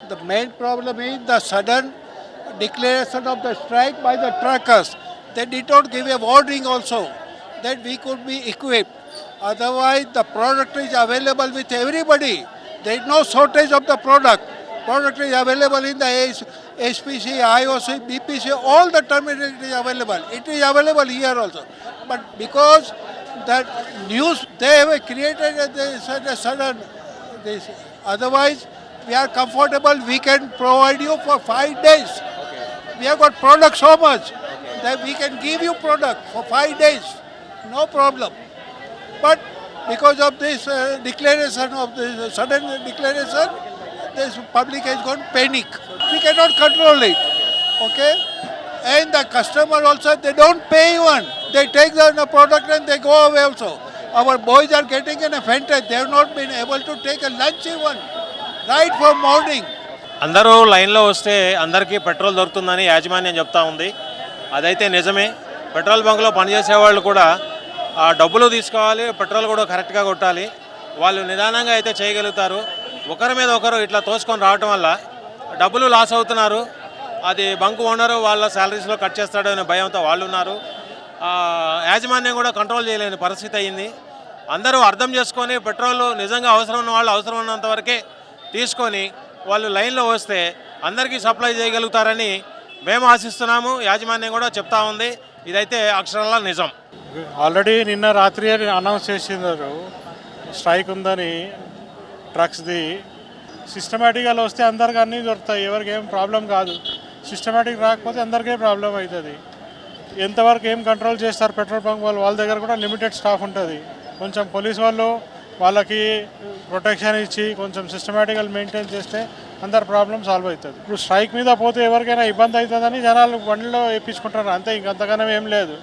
The main problem is the sudden declaration of the strike by the truckers. They did not give a warning also that we could be equipped. Otherwise, the product is available with everybody. There is no shortage of the product. Product is available in the HPC, IOC, BPC, all the terminals is available. It is available here also. But because that news they have created a sudden this. Otherwise, we are comfortable. We can provide you for 5 days. We have got product so much that we can give you product for 5 days, no problem. But because of this declaration of this sudden declaration, this public has gone panic. We cannot control it. Okay, and the customer also they don't pay even. They take the product and they go away also. Our boys are getting in a fainted. They have not been able to take a lunch even. Right from morning. అందరూ లైన్లో వస్తే అందరికీ petrol దొరుకుతుందని యాజమాన్యం చెప్తా ఉంది. అదైతే నిజమే. పెట్రోల్ బంక్లో పనిచేసే వాళ్ళు కూడా డబ్బులు తీసుకోవాలి, పెట్రోల్ కూడా కరెక్ట్గా కొట్టాలి. వాళ్ళు నిదానంగా అయితే చేయగలుగుతారు. ఒకరి మీద ఒకరు ఇట్లా తోసుకొని రావటం వల్ల డబ్బులు లాస్ అవుతున్నారు. అది బంక్ ఓనరు వాళ్ళ శాలరీస్లో కట్ చేస్తాడు అనే భయంతో వాళ్ళు ఉన్నారు. యాజమాన్యం కూడా కంట్రోల్ చేయలేని పరిస్థితి అయింది. అందరూ అర్థం చేసుకొని పెట్రోల్ నిజంగా అవసరం ఉన్న వాళ్ళు అవసరం ఉన్నంత వరకే తీసుకొని వాళ్ళు లైన్లో వస్తే అందరికీ సప్లై చేయగలుగుతారని మేము ఆశిస్తున్నాము. యాజమాన్యం కూడా చెప్తా ఉంది. ఇదైతే అక్షరాల నిజం. ఆల్రెడీ నిన్న రాత్రి అనౌన్స్ చేసినారు స్ట్రైక్ ఉందని ట్రక్స్ది. సిస్టమేటిక్గా వస్తే అందరికి అన్నీ దొరుకుతాయి, ఎవరికి ఏం ప్రాబ్లం కాదు. సిస్టమేటిక్ రాకపోతే అందరికీ ప్రాబ్లం అవుతుంది. ఎంతవరకు ఏం కంట్రోల్ చేస్తారు పెట్రోల్ బంక్ వాళ్ళు, వాళ్ళ దగ్గర కూడా లిమిటెడ్ స్టాఫ్ ఉంటుంది. కొంచెం పోలీస్ వాళ్ళు వాళ్ళకి ప్రొటెక్షన్ ఇచ్చి కొంచెం సిస్టమేటిక్గా మెయింటైన్ చేస్తే అందరు ప్రాబ్లం సాల్వ్ అవుతుంది. ఇప్పుడు స్ట్రైక్ మీద పోతే ఎవరికైనా ఇబ్బంది అవుతుందని జనాలు బండిలో వేయించుకుంటారు అంతే, ఇంకంతగానో ఏం లేదు.